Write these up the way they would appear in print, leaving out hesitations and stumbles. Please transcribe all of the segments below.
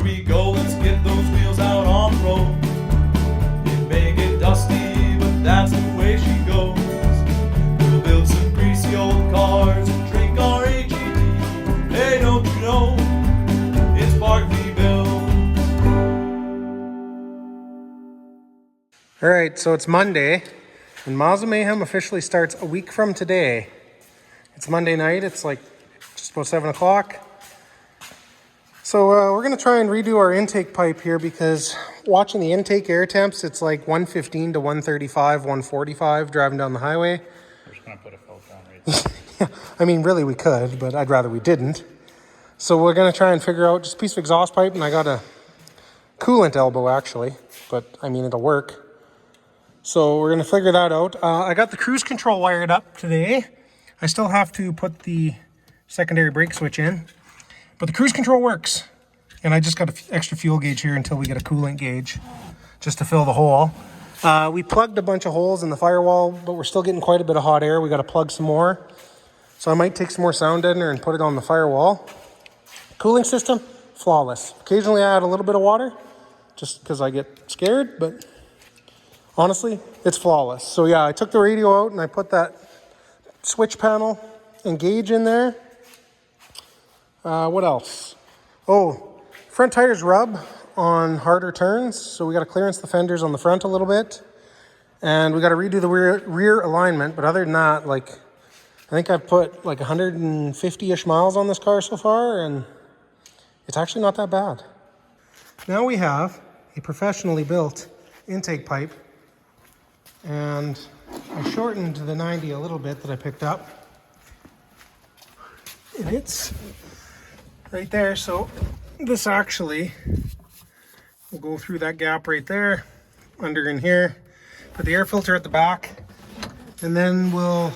we go, let's get those wheels out on the road. It may get dusty, but that's the way she goes. We'll build some greasy old cars and drink our AGT. Hey, don't you know, it's partly built. Alright, so it's Monday, and Miles of Mayhem officially starts a week from today. It's Monday night, it's like just about 7 o'clock. So we're going to try and redo our intake pipe here because watching the intake air temps, it's like 115 to 135, 145 driving down the highway. We're just going to put a filter on right there. Yeah, I mean, really we could, but I'd rather we didn't. So we're going to try and figure out just a piece of exhaust pipe, and I got a coolant elbow actually, but I mean, it'll work. So we're going to figure that out. I got the cruise control wired up today. I still have to put the secondary brake switch in. But the cruise control works, and I just got an extra fuel gauge here until we get a coolant gauge just to fill the hole. We plugged a bunch of holes in the firewall, but we're still getting quite a bit of hot air. We got to plug some more. So I might take some more sound deadener and put it on the firewall. Cooling system, flawless. Occasionally I add a little bit of water just because I get scared, but honestly, it's flawless. So yeah, I took the radio out and I put that switch panel and gauge in there. What else? Oh, front tires rub on harder turns, so we got to clearance the fenders on the front a little bit, and we got to redo the rear alignment. But other than that, like, I think I've put like 150-ish miles on this car so far, and it's actually not that bad. Now we have a professionally built intake pipe, and I shortened the 90 a little bit that I picked up, and it's right there. So this actually will go through that gap right there, under in here, put the air filter at the back, and then we'll,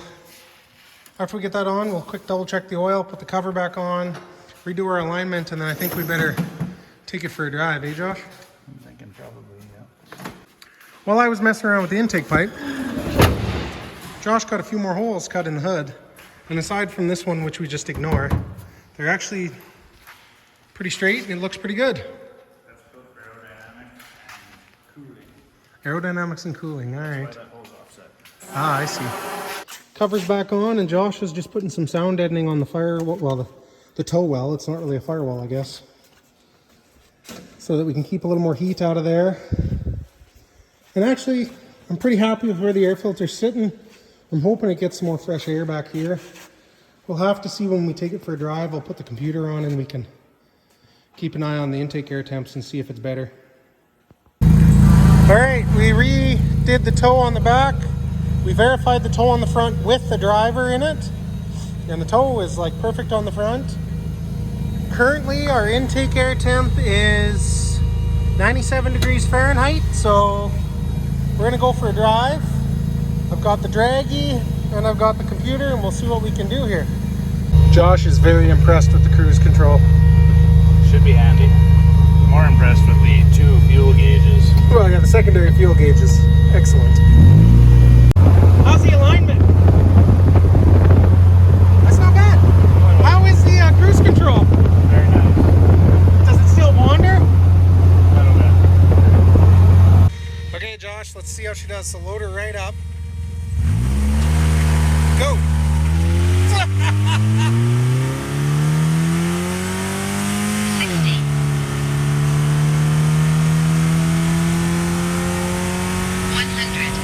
after we get that on, we'll quick double check the oil, put the cover back on, redo our alignment, and then I think we better take it for a drive, eh Josh? I'm thinking probably, yeah. While I was messing around with the intake pipe, Josh got a few more holes cut in the hood, and aside from this one, which we just ignore, they're actually pretty straight, and it looks pretty good. That's built for aerodynamics and cooling. Aerodynamics and cooling, all right. That's why that hole's offset. Ah, I see. Cover's back on, and Josh is just putting some sound deadening on the the tow well. It's not really a firewall, I guess. So that we can keep a little more heat out of there. And actually, I'm pretty happy with where the air filter's sitting. I'm hoping it gets some more fresh air back here. We'll have to see when we take it for a drive. I'll put the computer on and we can keep an eye on the intake air temps and see if it's better. All right, we redid the tow on the back. We verified the tow on the front with the driver in it. And the tow is like perfect on the front. Currently, our intake air temp is 97 degrees Fahrenheit. So we're gonna go for a drive. I've got the draggy and I've got the computer, and we'll see what we can do here. Josh is very impressed with the cruise control. Should be handy. More impressed with the 2 fuel gauges. Well, yeah, the secondary fuel gauge is excellent. How's the alignment? That's not bad. How is the cruise control? Very nice. Does it still wander? Not bad. Okay, Josh, let's see how she does. So load her right up. Go! 60. 100.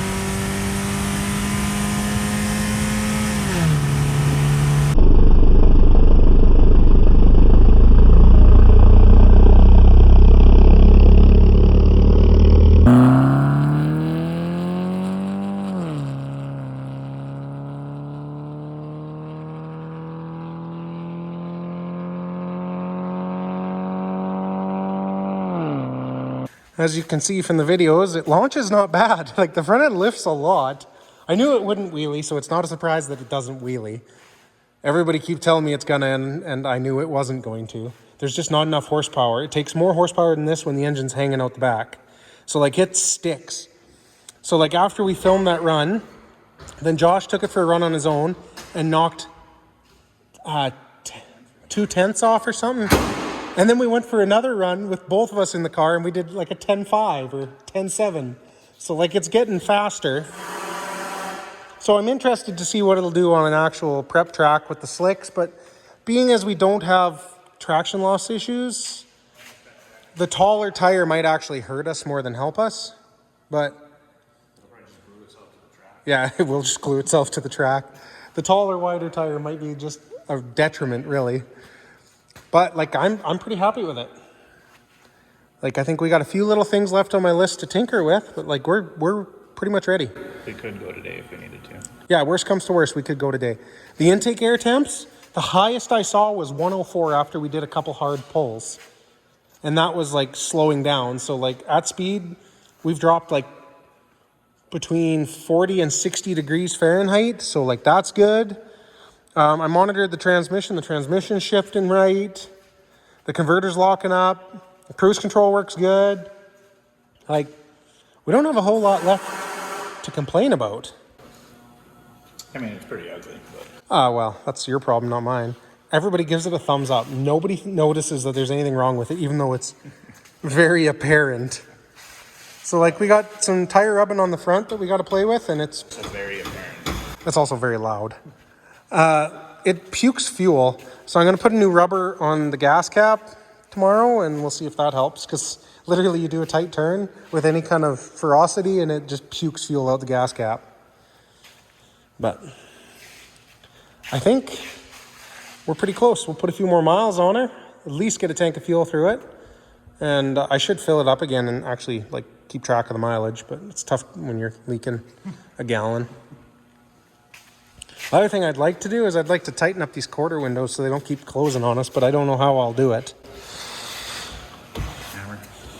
As you can see from the videos, it launches not bad. Like, the front end lifts a lot. I knew it wouldn't wheelie, so it's not a surprise that it doesn't wheelie. Everybody keep telling me it's gonna, and I knew it wasn't going to. There's just not enough horsepower. It takes more horsepower than this when the engine's hanging out the back. So like, it sticks. So like, after we filmed that run, then Josh took it for a run on his own and knocked 2/10 off or something. And then we went for another run with both of us in the car, and we did like a 10.5 or 10.7. So like it's getting faster. So I'm interested to see what it'll do on an actual prep track with the slicks, but being as we don't have traction loss issues, the taller tire might actually hurt us more than help us. But yeah, it will just glue itself to the track. The taller, wider tire might be just a detriment, really. But like I'm pretty happy with it. Like I think we got a few little things left on my list to tinker with, but like we're pretty much ready. We could go today if we needed to. Yeah, worst comes to worst, we could go today. The intake air temps, the highest I saw was 104 after we did a couple hard pulls. And that was like slowing down. So like at speed, we've dropped like between 40 and 60 degrees Fahrenheit. So like that's good. I monitored the transmission. The transmission's shifting right. The converter's locking up. The cruise control works good. Like, we don't have a whole lot left to complain about. I mean, it's pretty ugly, but Well, that's your problem, not mine. Everybody gives it a thumbs up. Nobody notices that there's anything wrong with it, even though it's very apparent. So, like, we got some tire rubbing on the front that we got to play with, and it's very apparent. It's also very loud. It pukes fuel, so I'm going to put a new rubber on the gas cap tomorrow, and we'll see if that helps, because literally you do a tight turn with any kind of ferocity, and it just pukes fuel out the gas cap. But I think we're pretty close. We'll put a few more miles on her, at least get a tank of fuel through it, and I should fill it up again and actually like keep track of the mileage, but it's tough when you're leaking a gallon. The other thing I'd like to do is I'd like to tighten up these quarter windows so they don't keep closing on us, but I don't know how I'll do it.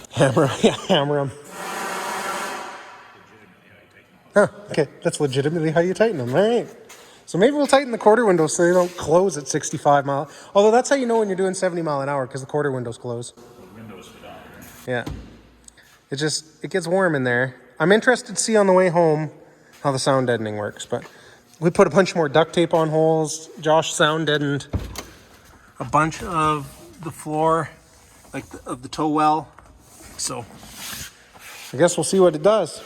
Hammer them. Huh, okay, that's legitimately how you tighten them. All right. So maybe we'll tighten the quarter windows so they don't close at 65 miles. Although that's how you know when you're doing 70 mile an hour, because the quarter windows close. Yeah. It gets warm in there. I'm interested to see on the way home how the sound deadening works, but we put a bunch more duct tape on holes. Josh sound deadened a bunch of the floor, like of the tow well. So I guess we'll see what it does.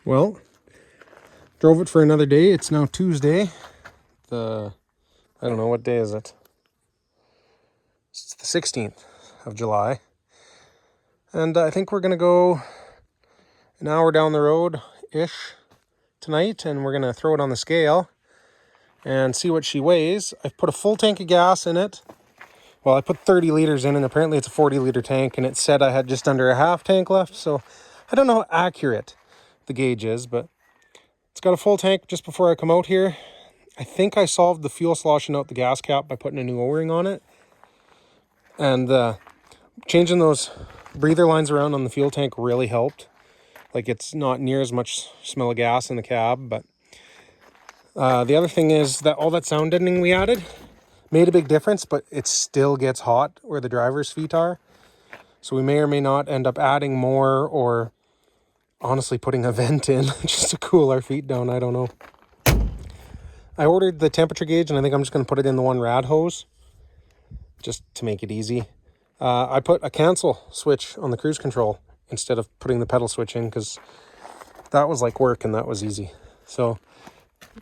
Well, drove it for another day. It's now Tuesday. I don't know, what day is it? It's the 16th of July. And I think we're going to go an hour down the road-ish tonight, and we're going to throw it on the scale and see what she weighs. I've put a full tank of gas in it. Well, I put 30 liters in, and apparently it's a 40-liter tank, and it said I had just under a half tank left, so I don't know how accurate the gauge is, but it's got a full tank just before I come out here. I think I solved the fuel sloshing out the gas cap by putting a new O-ring on it, and changing those breather lines around on the fuel tank really helped. Like, it's not near as much smell of gas in the cab, but the other thing is that all that sound deadening we added made a big difference, but it still gets hot where the driver's feet are. So we may or may not end up adding more, or honestly putting a vent in just to cool our feet down. I don't know. I ordered the temperature gauge, and I think I'm just going to put it in the one rad hose just to make it easy. I put a cancel switch on the cruise control instead of putting the pedal switch in, because that was like work and that was easy. So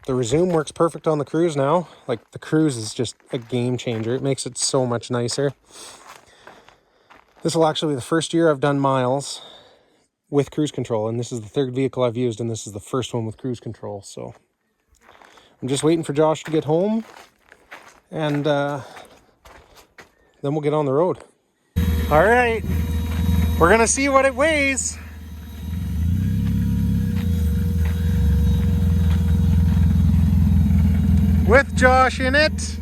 the resume works perfect on the cruise now. Like, the cruise is just a game changer. It makes it so much nicer. This will actually be the first year I've done miles with cruise control, and this is the third vehicle I've used, and this is the first one with cruise control. So I'm just waiting for Josh to get home, and then we'll get on the road. All right, we're gonna see what it weighs. With Josh in it.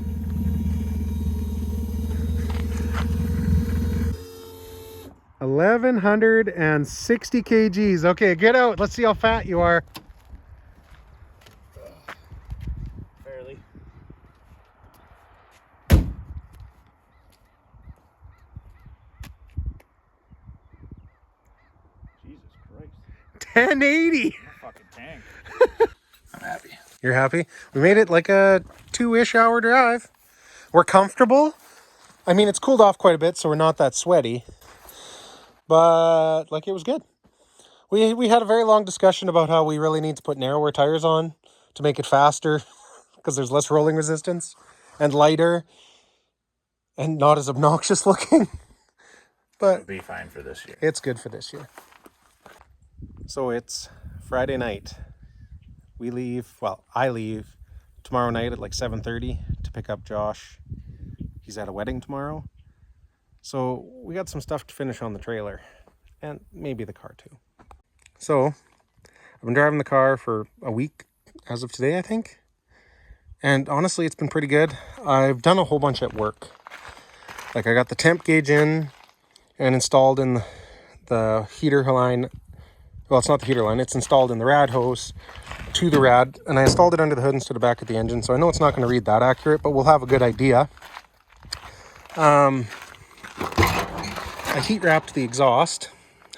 $1,160 kgs. Okay, get out. Let's see how fat you are. barely. Jesus Christ. 1080. Fucking tank. I'm happy. You're happy? We made it like a 2-ish hour drive. We're comfortable. I mean, it's cooled off quite a bit, so we're not that sweaty. But, like, it was good. We had a very long discussion about how we really need to put narrower tires on to make it faster because there's less rolling resistance and lighter and not as obnoxious looking. But It'll be fine for this year. it's good for this year. So it's Friday night. I leave tomorrow night at like 7:30 to pick up Josh. He's at a wedding tomorrow. So we got some stuff to finish on the trailer and maybe the car too. So I've been driving the car for a week as of today, I think. And honestly, it's been pretty good. I've done a whole bunch at work. Like I got the temp gauge in and installed in the heater line. Well, it's not the heater line. It's installed in the rad hose to the rad. And I installed it under the hood instead of back at the engine. So I know it's not going to read that accurate, but we'll have a good idea. I heat wrapped the exhaust.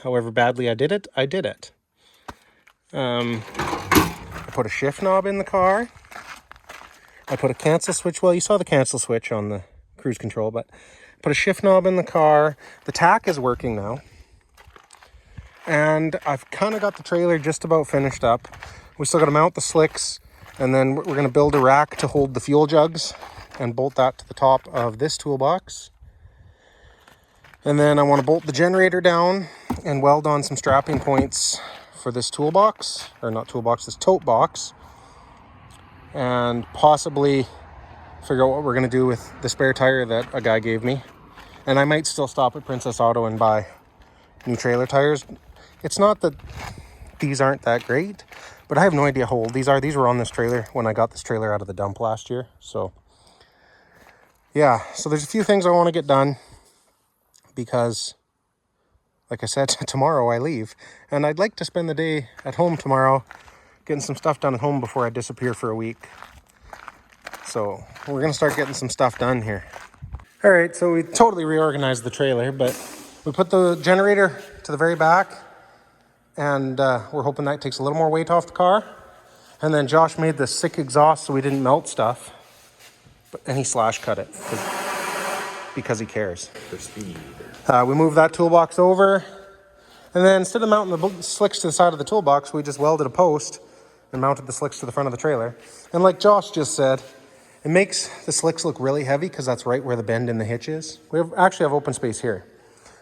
However badly I did it. I put a shift knob in the car. I put a cancel switch. Well, you saw the cancel switch on the cruise control, but put a shift knob in the car. The tack is working now. And I've kind of got the trailer just about finished up. We still got to mount the slicks, and then we're going to build a rack to hold the fuel jugs and bolt that to the top of this toolbox. And then I want to bolt the generator down and weld on some strapping points for this toolbox, or not toolbox, this tote box. And possibly figure out what we're going to do with the spare tire that a guy gave me. And I might still stop at Princess Auto and buy new trailer tires. It's not that these aren't that great, but I have no idea how old these are. These were on this trailer when I got this trailer out of the dump last year. So yeah, so there's a few things I want to get done because, like I said, tomorrow I leave. And I'd like to spend the day at home tomorrow getting some stuff done at home before I disappear for a week. So we're going to start getting some stuff done here. All right, so we totally reorganized the trailer, but we put the generator to the very back, and we're hoping that takes a little more weight off the car. And then Josh made this sick exhaust so we didn't melt stuff, and he slash cut it because he cares. For speed. We moved that toolbox over, and then instead of mounting the slicks to the side of the toolbox, we just welded a post and mounted the slicks to the front of the trailer. And like Josh just said, it makes the slicks look really heavy because that's right where the bend in the hitch is. We actually have open space here,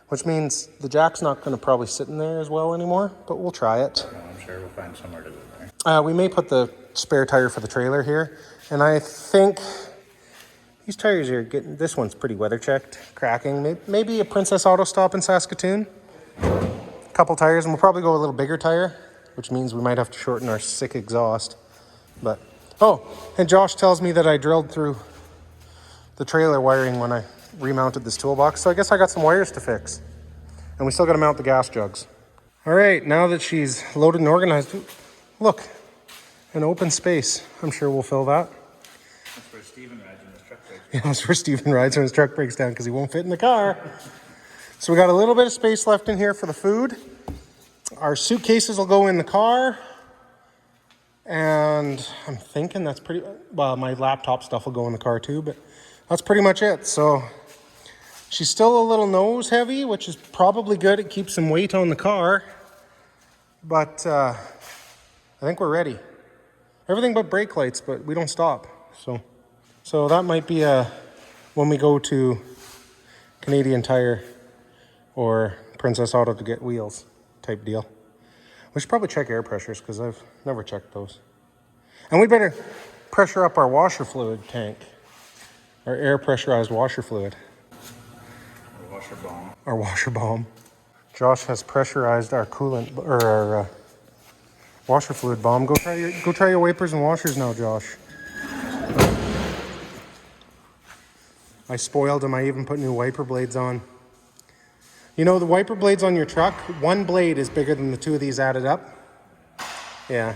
which means the jack's not going to probably sit in there as well anymore, but we'll try it. No, I'm sure we'll find somewhere to go there. We may put the spare tire for the trailer here, and I think these tires here, this one's pretty weather checked, cracking. Maybe a Princess Auto stop in Saskatoon. A couple tires, and we'll probably go a little bigger tire, which means we might have to shorten our sick exhaust. But oh, and Josh tells me that I drilled through the trailer wiring when I remounted this toolbox, so I guess I got some wires to fix. And we still got to mount the gas jugs. All right, now that she's loaded and organized, look, an open space. I'm sure we'll fill that. That's where Steven rides in his truck breaks. Yeah, that's where Steven rides when his truck breaks down because he won't fit in the car. So we got a little bit of space left in here for the food. Our suitcases will go in the car. And I'm thinking that's pretty, well, my laptop stuff will go in the car too, but that's pretty much it. So she's still a little nose heavy, which is probably good. It keeps some weight on the car. But I think we're ready. Everything but brake lights, but we don't stop. So that might be when we go to Canadian Tire or Princess Auto to get wheels type deal. We should probably check air pressures because I've never checked those. And we better pressure up our washer fluid tank. Our air pressurized washer fluid. Or washer bomb. Our washer bomb. Josh has pressurized our coolant, or our washer fluid bomb. Go try your wipers and washers now, Josh. I spoiled him. I even put new wiper blades on. You know, the wiper blades on your truck, one blade is bigger than the two of these added up. Yeah.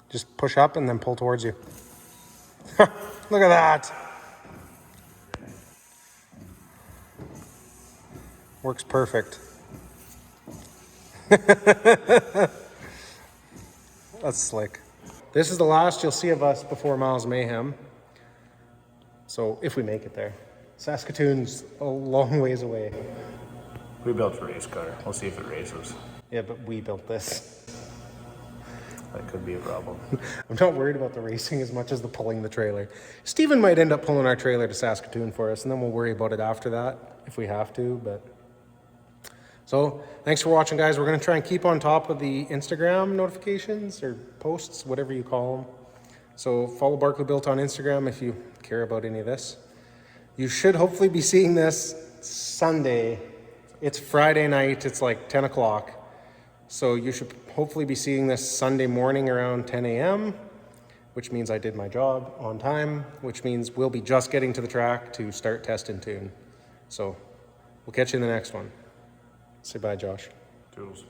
Just push up and then pull towards you. Look at that. Works perfect. That's slick. This is the last you'll see of us before Miles of Mayhem. So if we make it there. Saskatoon's a long ways away. We built a race car. We'll see if it races. Yeah, but we built this. That could be a problem. I'm not worried about the racing as much as the pulling the trailer. Steven might end up pulling our trailer to Saskatoon for us, and then we'll worry about it after that if we have to. But so thanks for watching, guys. We're going to try and keep on top of the Instagram notifications or posts, whatever you call them. So follow Barkley Built on Instagram if you care about any of this. You should hopefully be seeing this Sunday. It's Friday night. It's like 10 o'clock. So you should hopefully be seeing this Sunday morning around 10 a.m., which means I did my job on time, which means we'll be just getting to the track to start test and tune. So we'll catch you in the next one. Say bye, Josh. Toodles.